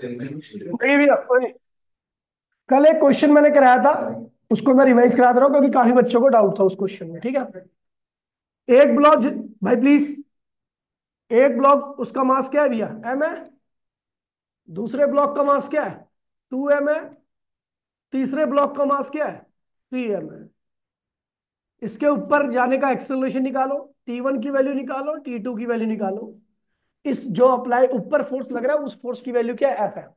नहीं भैया कोई, कल एक क्वेश्चन मैंने कराया था, उसको मैं रिवाइज करा दे रहा हूँ क्योंकि काफी बच्चों को डाउट था उस क्वेश्चन में। ठीक है, एक ब्लॉक भाई प्लीज, एक ब्लॉक उसका मास क्या है भैया, एम है। दूसरे ब्लॉक का मास क्या है, 2m है। तीसरे ब्लॉक का मास क्या है, 3m है। इसके ऊपर जाने का एक्सेलरेशन निकालो, T1 की वैल्यू निकालो, T2 की वैल्यू निकालो। इस जो अप्लाई ऊपर फोर्स लग रहा है उस फोर्स की वैल्यू क्या है, F है।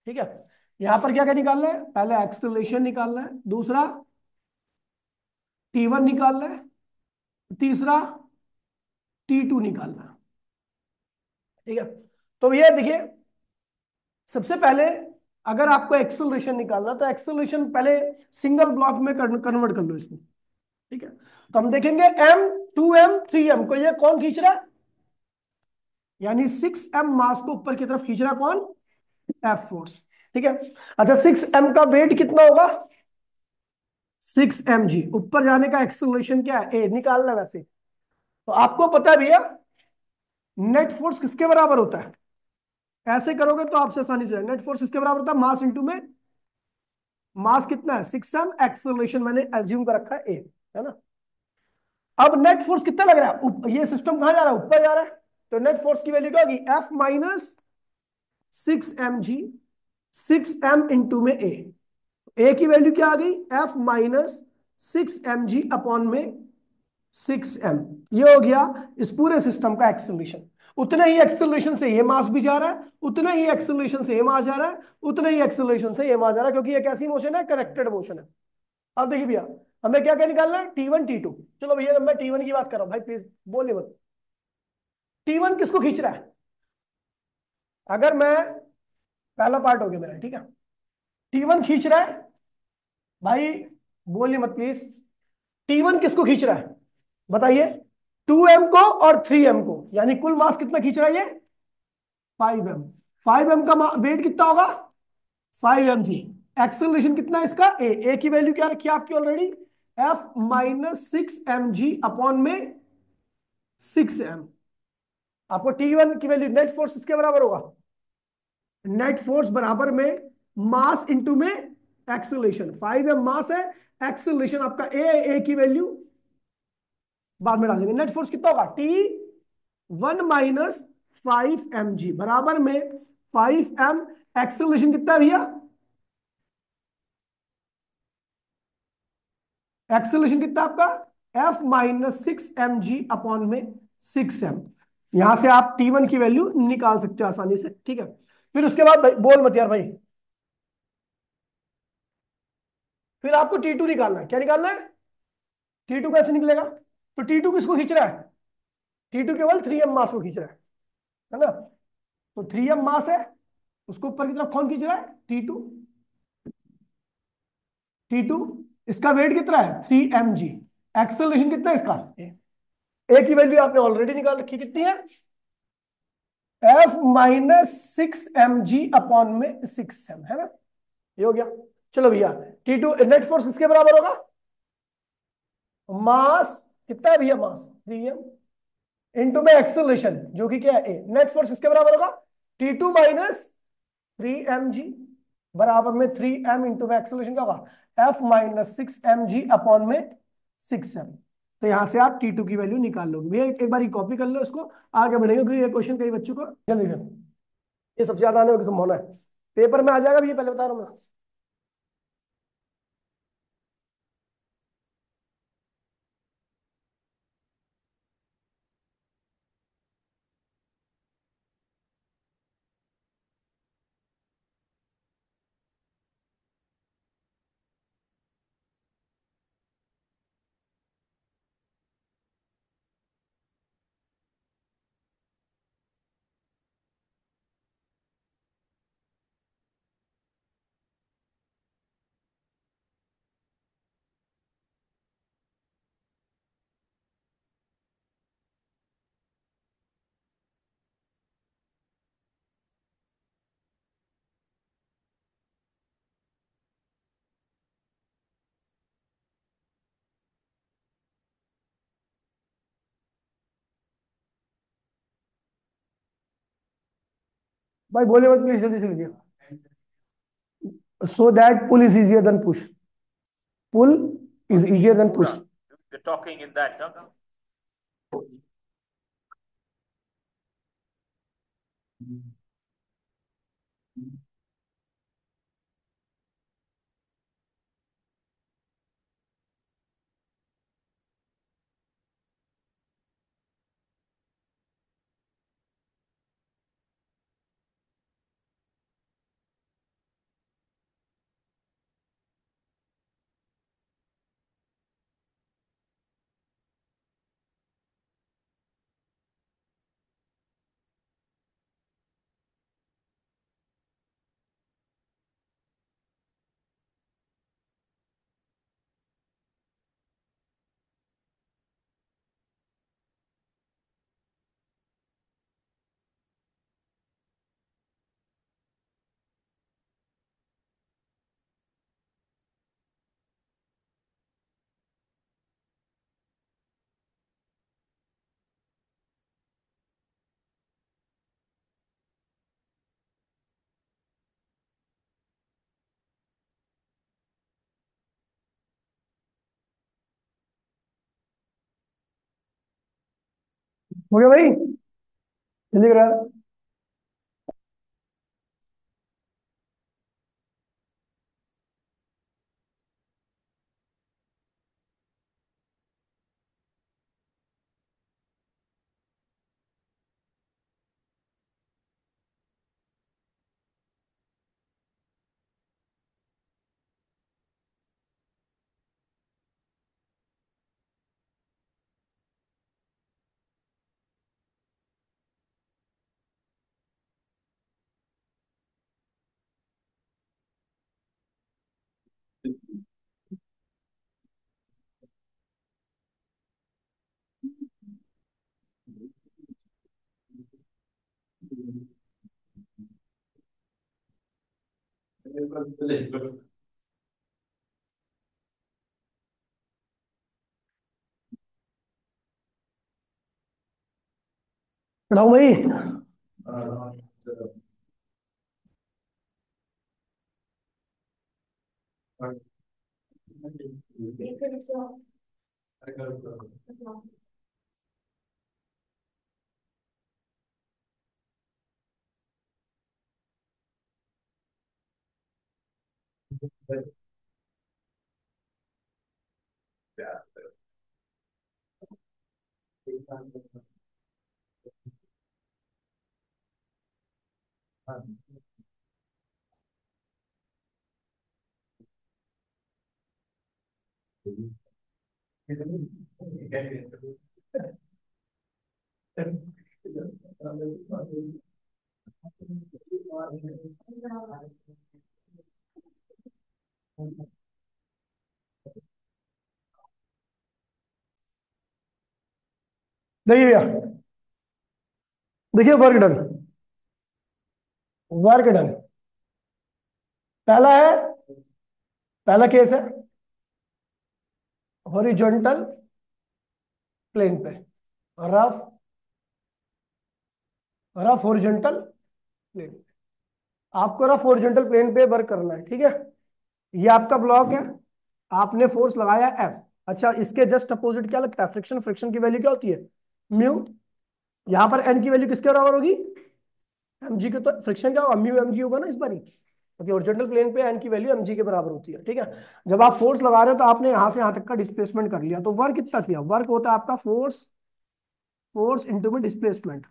ठीक है, यहां पर क्या क्या निकालना है, पहले एक्सेलरेशन निकालना है, दूसरा T1 निकालना है, तीसरा T2 निकालना है। ठीक है, तो ये देखिए, सबसे पहले अगर आपको एक्सेलरेशन निकालना तो एक्सेलरेशन पहले सिंगल ब्लॉक में कन्वर्ट कर लो इसको। ठीक है, तो हम देखेंगे m 2m 3m को ये कौन खींच रहा है, यानी 6m मास को ऊपर की तरफ खींच रहा है कौन, F फोर्स। ठीक है, अच्छा 6m का वेट कितना होगा, 6mg। ऊपर जाने का एक्सेलरेशन क्या है, a निकालना है वैसे। तो आपको पता है भैया नेट फोर्स किसके बराबर होता है, ऐसे करोगे तो आपसे आसानी से, नेट फोर्स किसके बराबर होता है, मास इंटू में, मास कितना है 6m, एक्सेलरेशन मैंने एज्यूम कर रखा है a, है ना। अब नेट फोर्स कितना लग रहा है, ये सिस्टम कहां जा रहा है, ऊपर जा रहा है। तो नेट फोर्स की वैल्यू क्या होगी, F minus 6mg, 6m into में a की वैल्यू क्या आ गई, F माइनस 6mg अपॉन में 6m। ये हो गया इस पूरे सिस्टम का एक्सेलरेशन। उतने ही एक्सेलरेशन से ये मास भी जा रहा है, उतने ही एक्सेलरेशन से ये मास जा रहा है, उतने ही एक्सेलरेशन से ये मास जा रहा है, क्योंकि ये कैसी मोशन है, करेक्टेड मोशन है। अब देखिए भैया, हमें क्या क्या निकालना है, T1 T2। चलो भैया मैं T1 की बात कर रहा हूं, भाई प्लीज बोलिए मत। T1 किसको खींच रहा है, अगर मैं, पहला पार्ट हो गया मेरा, ठीक है। T1 खींच रहा है, भाई बोलिए मत प्लीज। T1 किसको खींच रहा है बताइए, 2m को और 3m को, यानी कुल मास कितना खींच रहा है ये, 5m। 5m का वेट कितना होगा, 5mg। एक्सेलरेशन कितना है इसका, ए की वैल्यू क्या रखी है आपकी already, F minus 6mg upon में 6m। आपको T1 की वैल्यू, नेट फोर्स इसके बराबर होगा, नेट फोर्स बराबर में मास इंटू में एक्सेलरेशन। 5m मास है, एक्सेलरेशन आपका ए की वैल्यू बाद में डालेंगे। नेट फोर्स कितना होगा, T1 माइनस 5mg बराबर में 5m। एक्सेलरेशन कितना है भैया, एक्सेलरेशन कितना आपका, F माइनस 6mg अपॉन में 6m। यहां से आप T1 की वैल्यू निकाल सकते हो आसानी से। ठीक है, फिर उसके बाद भाई बोल मत यार भाई, फिर आपको T2 निकालना है। क्या निकालना है, T2 कैसे निकलेगा, तो T2 किसको खींच रहा है, T2 केवल 3m मास को खींच रहा है ना। तो 3m मास है, उसको ऊपर की तरफ कौन खींच रहा है, T2। T2, इसका वेट कितना है 3mg। एक्सेलरेशन कितना है इसका, ए की वैल्यू आपने ऑलरेडी निकाल रखी, कितनी है, F माइनस 6mg अपॉन में 6m, है ना। ये हो गया। चलो भैया, T2 नेट फोर्स किसके बराबर होगा, मास कितना है भैया, मास 3m इंटू में एक्सेलरेशन जो कि क्या है ए। नेट फोर्स किसके बराबर होगा, T2 माइनस 3mg बराबर में 3m इंटू में एक्सेलरेशन क्या होगा, F माइनस 6mg अपॉन में 6m। तो यहां से आप T2 की वैल्यू निकाल लोगे भैया, एक बार कॉपी कर लो इसको, आगे बढ़ेंगे क्योंकि ये क्वेश्चन कई बच्चों को जल्दी कर, ये सबसे ज्यादा आने की संभावना है, पेपर में आ जाएगा भैया, पहले बता रहा हूँ मैं। भाई बोले मत प्लीज, जल्दी से लिखिए। So that pull is easier than push. Pull is easier than push. The talking in that, no? हो गया भाई, जल्दी करा। पढ़ाऊं भाई? देखिए भैया, देखिए वर्क डन। Work done. पहला है, पहला केस है हॉरिजॉन्टल प्लेन पे, रफ, रफ हॉरिजॉन्टल प्लेन। आपको रफ हॉरिजॉन्टल प्लेन पे वर्क करना है, ठीक है। ये आपका ब्लॉक है, आपने फोर्स लगाया एफ। अच्छा, इसके जस्ट अपोजिट क्या लगता है? फ्रिक्शन। फ्रिक्शन की वैल्यू क्या होती है? म्यू। यहां पर एन की वैल्यू किसके बराबर होगी? mg के। तो फ्रिक्शन क्या होगा? म्यू mg होगा ना इस बार ही, क्योंकि ओरिजिनल प्लेन पे एन की वैल्यू mg के बराबर होती है, ठीक है। जब आप फोर्स लगा रहे हो तो आपने यहां से यहां तक का डिस्प्लेसमेंट कर लिया, तो वर्क कितना किया? वर्क होता है आपका फोर्स, फोर्स इंटू में डिस्प्लेसमेंट।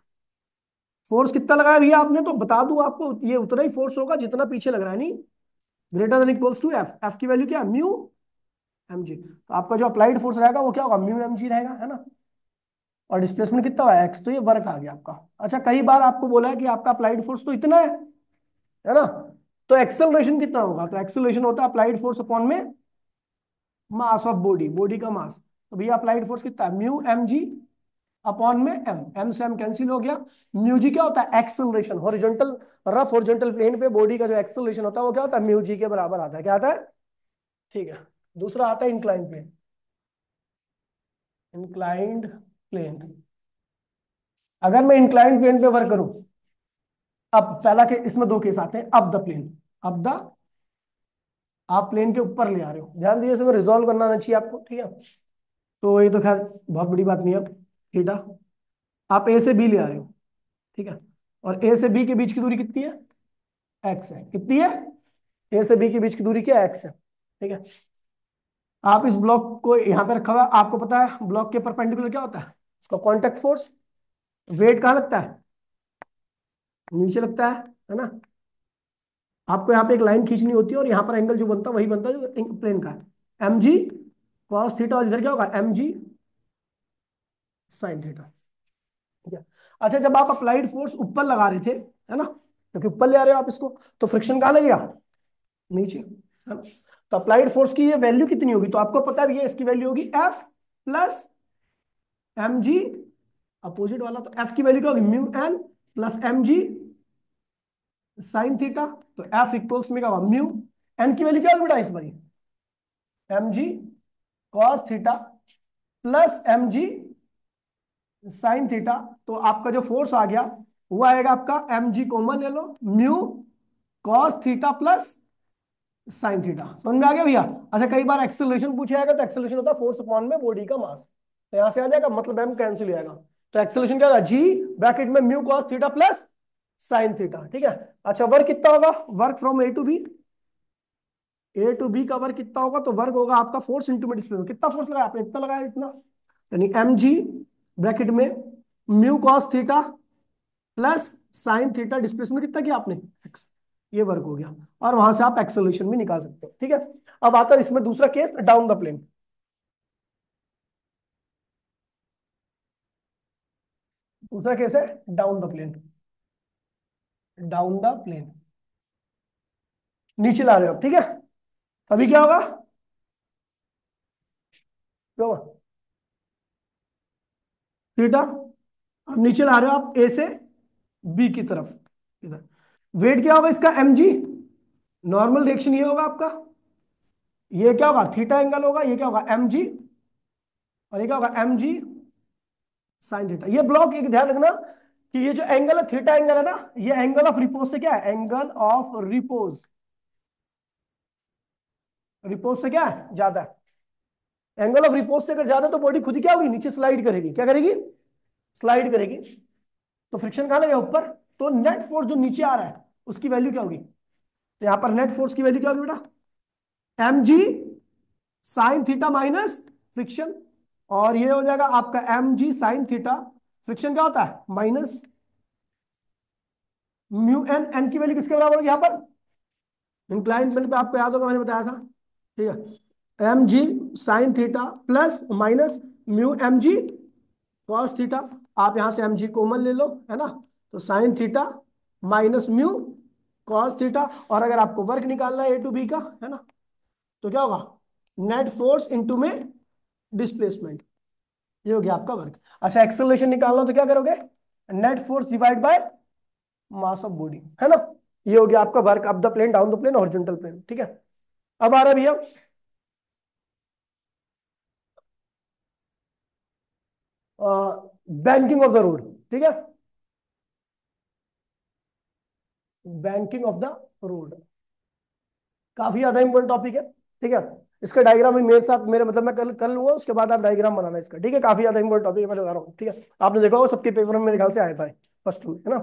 फोर्स कितना लगाया भैया आपने? तो बता दूं आपको, ये उतना ही फोर्स होगा जितना पीछे लग रहा है, नहीं greater than equals to f. F की वैल्यू क्या है? Mu mg। तो आपका जो अप्लाइड फोर्स रहेगा वो क्या होगा? म्यू mg रहेगा, है ना। और डिस्प्लेसमेंट कितना हुआ? एक्स। तो ये वर्क आ गया आपका। अच्छा, कई बार आपको बोला है कि आपका अप्लाइड फोर्स तो इतना है ना, तो एक्सेलरेशन कितना होगा? तो एक्सेलरेशन होता है अप्लाइड फोर्स अपॉन में मास ऑफ बॉडी, बॉडी का मास। तो भैया अप्लाइड फोर्स कितना है? म्यू एम जी अपॉन में एम। एम से एम कैंसिल हो गया। म्यू जी क्या होता है? Acceleration. Horizontal, rough horizontal plane पे बॉडी का जो एक्सेलरेशन होता है वो क्या होता है? म्यू जी के बराबर आता है। क्या आता है? ठीक है। दूसरा आता है इंक्लाइंड प्लेन। Inclined plane. अगर मैं इंक्लाइंड प्लेन पे वर्क करूं, अब पहला के इसमें दो केस आते हैं। अब द प्लेन, अब द, आप प्लेन के ऊपर ले आ रहे हो, ध्यान दीजिए इसमें रिजॉल्व करना आना चाहिए आपको, ठीक है। तो ये तो खैर बहुत बड़ी बात नहीं है। अब थीटा, आप ए से बी ले आ रहे हो, ठीक है, और ए से बी के बीच की दूरी कितनी है, एक्स है। कितनी है, ए से बी के बीच की दूरी क्या है, एक्स है, ठीक है। आप इस ब्लॉक को यहां पे रखा हुआ, आपको पता है ब्लॉक के परपेंडिकुलर क्या होता है, उसका कॉन्टेक्ट फोर्स। वेट कहाँ लगता है, नीचे लगता है ना। आपको यहाँ पे एक लाइन खींचनी होती है और यहाँ पर एंगल जो बनता है वही बनता है जो प्लेन का है, एम जी कॉस थीटा, और इधर क्या होगा, एम जी साइन थीटा, ठीक है। अच्छा, जब आप अप्लाइड फोर्स ऊपर लगा रहे थे, है ना, क्योंकि ऊपर ले आ रहे हो आप इसको, तो फ्रिक्शन कहाँ लगेगा, नीचे, है ना। तो अप्लाइड फोर्स की ये वैल्यू कितनी होगी, तो आपको पता भी है इसकी वैल्यू होगी f plus m g, opposite वाला, तो एफ की वैल्यू क्या होगी, mu N plus m g sine theta. तो एफ इक्वल्स में क्या होगा, म्यू एन की वैल्यू क्या होगी बेटा इस बारी, m g cos theta plus m g sine theta. तो आपका जो फोर्स आ गया वो आएगा आपका एम जी कॉमन ले लो, mu cos theta plus sine theta. समझ में आ गया भैया। अच्छा, कई बार एक्सेलरेशन पूछा जाएगा, तो एक्सेलरेशन होता है फोर्स अपॉन में बॉडी का मास, तो यहां से आ जाएगा, मतलब एम कैंसिल हो जाएगा। तो एक्सेलरेशन क्या होगा, जी ब्रैकेट में mu cos theta plus sine theta, ठीक है। अच्छा, वर्क कितना होगा, work from A to B, A to B का वर्क कितना होगा, तो वर्क होगा आपका फोर्स इंटू में डिस्प्लेसमेंट। कितना फोर्स लगाया आपने, इतना लगाया, इतना, यानी एम जी ब्रैकेट में mu cos theta plus sine theta, displacement कितना किया आपने, एक्स, ये वर्क हो गया। और वहां से आप एक्सेलरेशन भी निकाल सकते हो, ठीक है। अब आता है इसमें दूसरा केस, डाउन द प्लेन। दूसरा केस है down the plane, down the plane, नीचे ला रहे हो आप, ठीक है। अभी क्या होगा, क्या होगा, थीटा, अब नीचे ला रहे हो आप ए से बी की तरफ, इधर वेट क्या होगा इसका, एम जी, नॉर्मल रिएक्शन ये होगा आपका, ये क्या होगा, थीटा एंगल होगा, ये क्या होगा, एम जी, और ये क्या होगा, एम जी साइन थीटा। ये ब्लॉक एक ध्यान रखना कि ये जो एंगल है, थीटा एंगल है ना, ये एंगल ऑफ रिपोज से क्या है, एंगल ऑफ रिपोज, रिपोज से क्या है, ज्यादा है। एंगल ऑफ रिपोज से अगर ज्यादा है, तो बॉडी खुद ही क्या होगी, नीचे स्लाइड करेगी, क्या करेगी, स्लाइड करेगी। तो फ्रिक्शन कहां लगेगा, ऊपर। तो नेट फोर्स जो नीचे आ रहा है उसकी वैल्यू क्या होगी, तो यहां पर नेट फोर्स की वैल्यू क्या होगी बेटा, m g sine theta minus friction, और ये हो जाएगा आपका m g sine theta, friction क्या होता है, माइनस म्यू एन, एन की वैल्यू किसके बराबर होगी यहां पर, इंक्लाइंड प्लेन पे आपको याद होगा मैंने बताया था, ठीक है। M g sine theta plus minus mu m g cos theta. आप यहां से एम जी कॉमन ले लो, है ना, तो sign theta minus mu cos theta. और अगर आपको वर्क निकालना है ए टू बी का, है ना, तो क्या होगा, नेट फोर्स इनटू में डिस्प्लेसमेंट, ये हो गया आपका वर्क। अच्छा, एक्सेलरेशन निकालना तो क्या करोगे, net force divide by mass of body, है ना। ये हो गया आपका work up the plane, down the plane, horizontal plane, ठीक है। अब आ रहा है भैया बैंकिंग ऑफ द रोड, ठीक है, बैंकिंग ऑफ द रोड, काफी ज्यादा इंपॉर्टेंट टॉपिक है, ठीक है। इसका डायग्राम भी मेरे साथ, मेरे मतलब मैं कल कर लूंगा, उसके बाद आप डायग्राम बनाना इसका, ठीक है। काफी ज्यादा इंपॉर्टेंट टॉपिक है, मैं बता रहा हूँ, ठीक है। आपने देखा होगा सबके पेपर में मेरे ख्याल से आया था फर्स्ट में, है ना।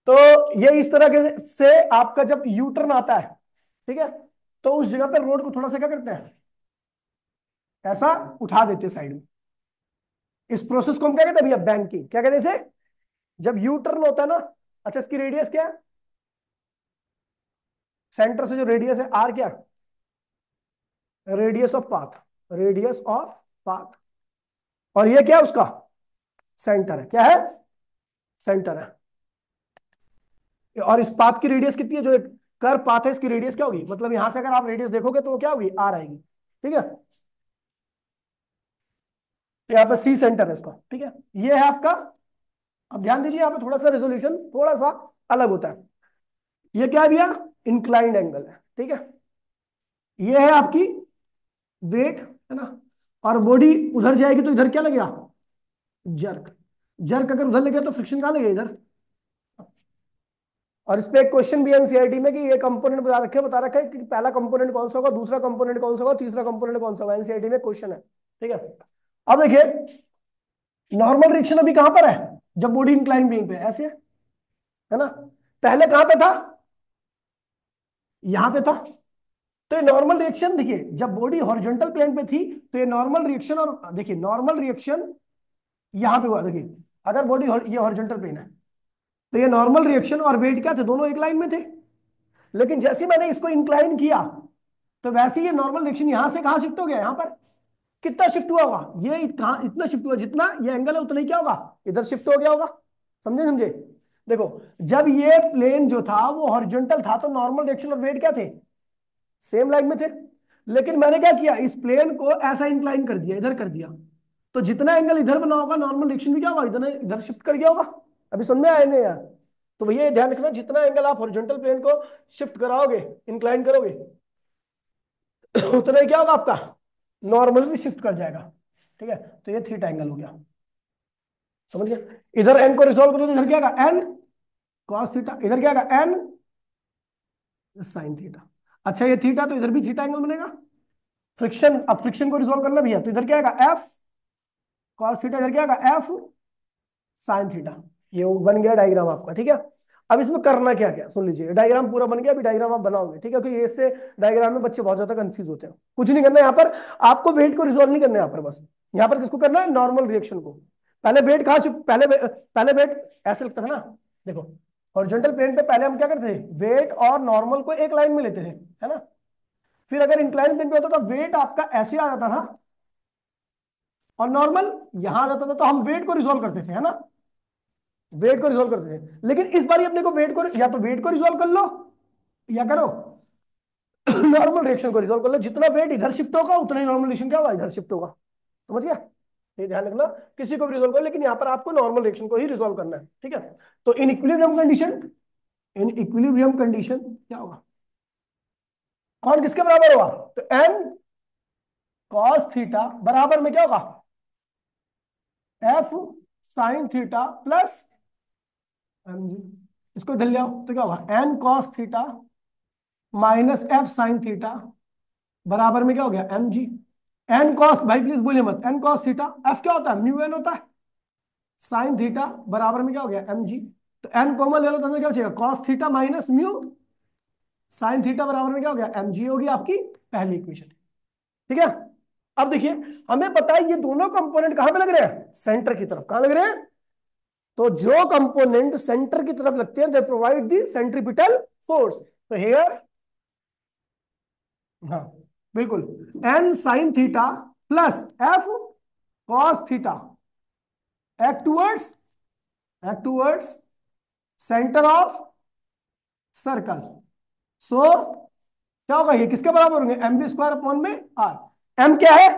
तो ये इस तरह के से आपका जब यू टर्न आता है, ठीक है, तो उस जगह पर रोड को थोड़ा सा क्या करते हैं, ऐसा उठा देते हैं साइड में। इस प्रोसेस को हम क्या कहते हैं भैया, बैंकिंग, क्या कहते हैं इसे, जब यू टर्न होता है ना। अच्छा, इसकी रेडियस क्या है, सेंटर से जो रेडियस है आर, क्या, radius of path, radius of path, और ये क्या है उसका सेंटर है, क्या है, सेंटर है। और इस पाथ की रेडियस कितनी है, जो एक कर पाथ है इसकी रेडियस क्या होगी, मतलब यहां से अगर आप रेडियस देखोगे तो वो क्या होगी, आर आएगी, ठीक है। तो यहाँ पे सी सेंटर है इसका, ठीक है। ये है आपका, अब ध्यान दीजिए यहाँ पे थोड़ा सा रेजोल्यूशन थोड़ा सा अलग होता है। ये क्या है भैया, इंक्लाइंड एंगल है, ठीक है। ये है आपकी वेट, है ना, और बॉडी उधर जाएगी तो इधर क्या लगेगा, जर्क, जर्क अगर उधर लगे तो फ्रिक्शन कहाँ लगेगा, इधर, और इस पे एक क्वेश्चन भी एनसीईआरटी में कि ये कंपोनेंट बता रखा है कि पहला कंपोनेंट कौन सा होगा, दूसरा कंपोनेंट कौन सा होगा, तीसरा कंपोनेंट कौन सा होगा। एनसीईआरटी में क्वेश्चन है, ठीक है। अब देखिए, नॉर्मल रिएक्शन अभी कहां पर है, जब बॉडी इंक्लाइन प्लेन पे ऐसे है ना। पहले कहां पे था, यहां पे था। तो ये नॉर्मल रिएक्शन देखिए, जब बॉडी हॉरिजॉन्टल प्लेन पे थी तो ये नॉर्मल रिएक्शन, और देखिए नॉर्मल रिएक्शन यहां पे हुआ। देखिए अगर बॉडी ये हॉरिजॉन्टल प्लेन है तो ये नॉर्मल रिएक्शन और वेट क्या थे, दोनों एक लाइन में थे। लेकिन जैसे ही मैंने इसको इंक्लाइन किया तो वैसे ही ये नॉर्मल रिएक्शन यहां से कहां शिफ्ट हो गया, यहां पर। कितना शिफ्ट हुआ होगा, ये कहां इतना शिफ्ट हुआ, जितना ये एंगल है उतना ही क्या होगा, इधर शिफ्ट हो गया होगा। समझे समझे। देखो, जब ये प्लेन जो था वो हॉरिजॉन्टल था तो नॉर्मल रिएक्शन और वेट क्या थे, सेम लाइन में थे। लेकिन मैंने क्या किया, इस प्लेन को ऐसा इंक्लाइन कर दिया, इधर कर दिया, तो जितना एंगल इधर बना होगा नॉर्मल रिएक्शन भी क्या होगा, इधर इधर शिफ्ट कर गया होगा। अभी समझ में आया नहीं यार। तो भैया ये ध्यान रखना, जितना एंगल आप हॉरिजॉन्टल प्लेन को शिफ्ट कराओगे, इंक्लाइन करोगे, उतना ही क्या होगा आपका, नॉर्मल भी शिफ्ट कर जाएगा। ठीक है, तो ये थीटा एंगल हो गया। समझ गया। इधर एन को रिजोल्व करो तो इधर क्या आएगा, एन कॉस थीटा, इधर क्या आएगा, एन साइन थीटा। अच्छा ये थीटा, तो इधर भी थीटा एंगल बनेगा। फ्रिक्शन, अब फ्रिक्शन को रिजोल्व करना भी है तो इधर क्या आएगा, एफ कॉस थीटा, इधर क्या आएगा, एफ साइन थीटा। ये बन गया डायग्राम आपका, ठीक है। अब इसमें करना क्या क्या सुन लीजिए, डायग्राम पूरा बन गया, अभी डायग्राम आप बनाओगे, ठीक है, क्योंकि इससे डायग्राम में बच्चे बहुत ज्यादा कंफ्यूज होते हैं। कुछ नहीं करना यहाँ पर, आपको वेट को रिजोल्व नहीं करना यहाँ पर, बस यहाँ पर किसको करना है, नॉर्मल रिएक्शन को। पहले वेट कहाँ से, पहले वेट ऐसे लगता था ना। देखो हॉरिजॉन्टल प्लेन पे पहले हम क्या करते थे, वेट और नॉर्मल को एक लाइन में लेते थे, है ना। फिर अगर इंक्लाइन प्लेन पे होता तो वेट आपका ऐसे आ जाता था और नॉर्मल यहां आ जाता था, तो हम वेट को रिजोल्व करते थे, है ना, वेट को रिजोल्व करते थे। लेकिन इस बार अपने को वेट को, या तो वेट को रिजोल्व कर लो या करो नॉर्मल रिएक्शन को रिजोल्व कर लो। जितना वेट इधर शिफ्ट होगा उतना ही नॉर्मल रिएक्शन क्या होगा, इधर शिफ्ट होगा। समझ गया। ये ध्यान रखना, किसी को भी रिजोल्व करो लेकिन यहाँ पर आपको नॉर्मल रिएक्शन को ही रिजोल्व करना है, ठीक है। तो in equilibrium condition, in equilibrium condition क्या होगा, कौन किसके बराबर होगा, तो एन कॉस थीटा बराबर में क्या होगा, f sine theta plus m g. इसको इधर ले आओ तो क्या होगा, N cos theta minus f sine theta बराबर में क्या हो गया, एम जी। एन कॉस, भाई प्लीज बोलिए मत, एन कॉस थीटा, एफ क्या होता है, म्यू एन होता है, साइन थीटा बराबर में क्या हो गया, एम जी। तो एन कॉमन ले लो तो अंदर क्या बचेगा, cos theta minus mu sine theta बराबर में क्या हो गया, एम जी होगी आपकी पहली इक्वेशन, ठीक है। अब देखिए, हमें पता है ये दोनों कंपोनेंट कहां पे लग रहे हैं, सेंटर की तरफ। कहां लग रहे हैं, तो जो कंपोनेंट सेंटर की तरफ लगते हैं they provide the centripetal force. तो हियर, हाँ बिल्कुल, N sine theta plus F cos theta act towards centre of circle. So क्या होगा, ये किसके बराबर होंगे, एम वी स्क्वायर अपॉन में आर। एम क्या है,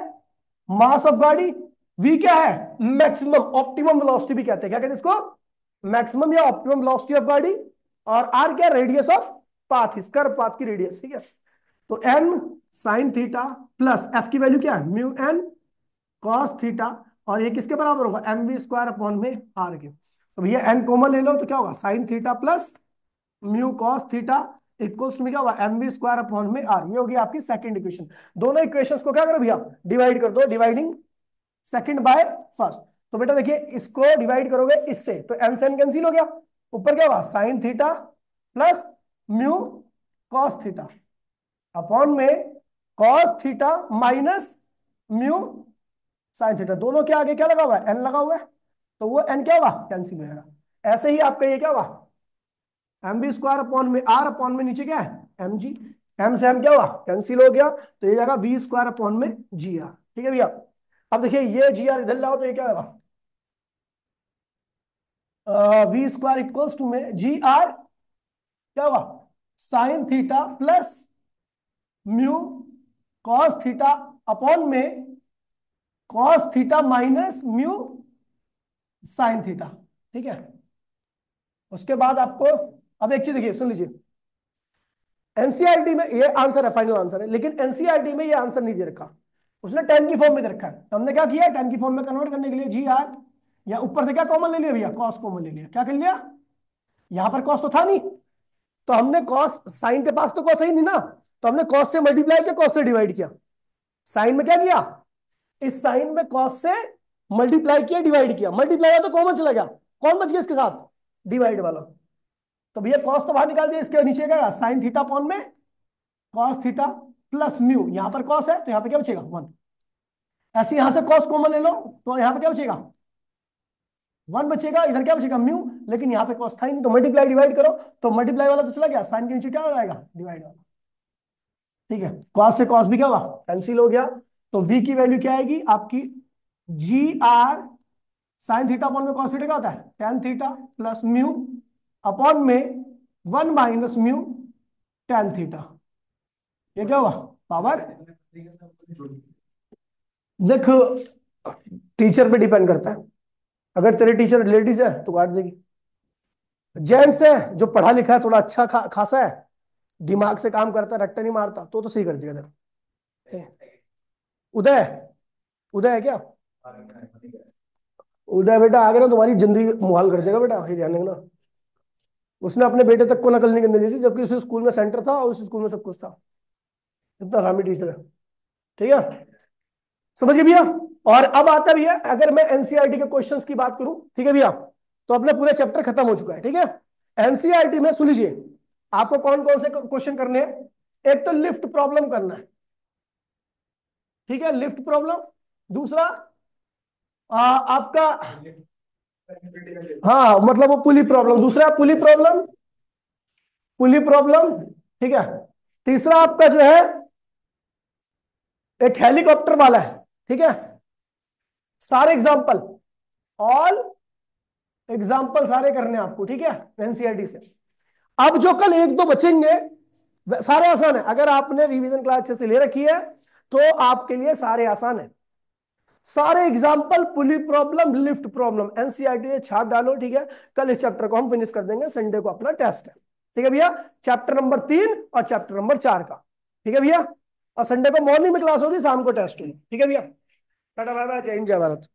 मास ऑफ गाड़ी, वी क्या है, मैक्सिमम ऑप्टिमम वेलोसिटी भी कहते हैं, क्या कहते हैं इसको, मैक्सिमम या ऑप्टिमम वेलोसिटी ऑफ गाड़ी। और आर क्या, radius of path, square path की रेडियस, ठीक है। तो N sine theta plus f की वैल्यू क्या है, म्यू एन कॉस थीटा, और ये किसके बराबर होगा, एम वी स्क्वायर अपॉन में आर के। तो भैया एन कॉमन ले लो तो क्या होगा, sine theta plus mu cos theta equals में क्या होगा, एम वी स्क्वायर अपॉन में आर। ये होगी आपकी सेकंड इक्वेशन। दोनों इक्वेशंस को क्या करो भैया, डिवाइड कर दो, डिवाइडिंग सेकंड बाय फर्स्ट। तो बेटा देखिए, इसको डिवाइड करोगे इससे तो एन से एन कैंसिल हो गया, ऊपर क्या होगा, sine theta plus mu cos theta upon में cos theta minus mu sine theta. दोनों के आगे क्या लगा हुआ है, एन लगा हुआ है, तो वो एन क्या होगा, कैंसिल हो जाएगा। ऐसे ही आपका ये क्या होगा, एम बी स्क्वायर अपॉन में आर अपॉन में नीचे क्या है, एम जी। एम से एम क्या हुआ, कैंसिल हो गया, तो ये जाएगा वी स्क्वायर अपॉन में जी आर, ठीक है भैया। अब देखिए ये जी आर इधर लाओ तो ये क्या होगा, वी स्क्वायर इक्वल्स टू में जी आर क्या होगा, sine theta plus mu cos theta upon में cos theta minus mu sine theta, ठीक है। उसके बाद आपको, अब एक चीज देखिए सुन लीजिए, एनसीईआरटी में ये आंसर है, फाइनल आंसर है, लेकिन एनसीईआरटी में ये आंसर नहीं दे रखा, उसने टेन की फॉर्म में दे रखा है। तो हमने क्या किया, टेन की फॉर्म में कन्वर्ट करने के लिए जी आर, या ऊपर से क्या कॉमन ले लिया भैया, कॉस कॉमन ले लिया, क्या कर लिया, यहां पर कॉस तो था नहीं, तो हमने कॉस, साइन के पास तो कॉस ही नहीं ना, तो हमने कॉस से मल्टीप्लाई किया, कॉस से डिवाइड किया। साइन में क्या किया, इस साइन में कॉस से मल्टीप्लाई किया, डिवाइड किया, मल्टीप्लाई हुआ तो कॉमन चला गया, कौन बच गया इसके साथ, डिवाइड वाला। तो भैया कॉस तो बाहर निकाल दिया, इसके नीचे क्या साइन थीटा अपॉन में कॉस थीटा प्लस म्यू, यहां पर कॉस है तो यहां पे क्या बचेगा 1। ऐसे यहां से कॉस कॉमन ले लो तो यहां पे क्या बचेगा 1 बचेगा, इधर क्या बचेगा म्यू, लेकिन यहाँ पे कॉस था ही नहीं, तो मल्टीप्लाई डिवाइड करो, तो मल्टीप्लाई वाला तो चला गया, साइन के नीचे क्या हो जाएगा डिवाइड वाला। ठीक है, कॉस से कॉस भी क्या हुआ कैंसिल हो गया। तो v की वैल्यू क्या आएगी आपकी, जी आर साइन थीटा अपॉन में कॉस थीटा क्या होता है tan theta plus mu upon में 1 माइनस म्यू टेन थीटा। ये क्या हुआ पावर, देखो टीचर पे डिपेंड करता है, अगर तेरे टीचर लेडीज है तो काट देगी, जेंट्स है जो पढ़ा लिखा है थोड़ा अच्छा खासा है, दिमाग से काम करता है, रट्टा नहीं मारता, तो सही कर देगा तेरा। उदय, उदय है क्या, उदय बेटा आ गया ना तुम्हारी जिंदगी मुहाल कर देगा बेटा, ये ध्यान रखना। उसने अपने बेटे तक को नकल नहीं करने दी थी, जबकि उस स्कूल में सेंटर था और उस स्कूल में सब कुछ था। इतना हरामी टीचर है। ठीक है, समझ गए भैया। और अब आता भैया, अगर मैं एनसीईआरटी के क्वेश्चंस की बात करूं, ठीक है भैया, तो अपने पूरे चैप्टर खत्म हो चुका है। ठीक है, एनसीईआरटी में सुन लीजिए, आपको कौन कौन से क्वेश्चन करने हैं। एक तो लिफ्ट प्रॉब्लम करना है, ठीक है, लिफ्ट प्रॉब्लम। दूसरा आपका, हाँ मतलब वो पुली प्रॉब्लम, दूसरा पुली प्रॉब्लम, पुली प्रॉब्लम, ठीक है। तीसरा आपका जो है एक हेलीकॉप्टर वाला है, ठीक है, सारे एग्जाम्पल, ऑल एग्जाम्पल सारे करने हैं आपको, ठीक है, एनसीईआरटी से। अब जो कल एक दो बचेंगे सारे आसान है, अगर आपने रिवीजन क्लास अच्छे से ले रखी है तो आपके लिए सारे आसान है, सारे एग्जाम्पल, पुली प्रॉब्लम, लिफ्ट प्रॉब्लम, एनसीईआरटी से छाप डालो। ठीक है, कल इस चैप्टर को हम फिनिश कर देंगे, संडे को अपना टेस्ट है। ठीक है भैया, चैप्टर नंबर 3 और चैप्टर नंबर 4 का। ठीक है भैया, और संडे को मॉर्निंग में क्लास होगी, शाम को टेस्ट होगी। ठीक है भैया, टाटा बाय बाय, जय हिंद जय भारत।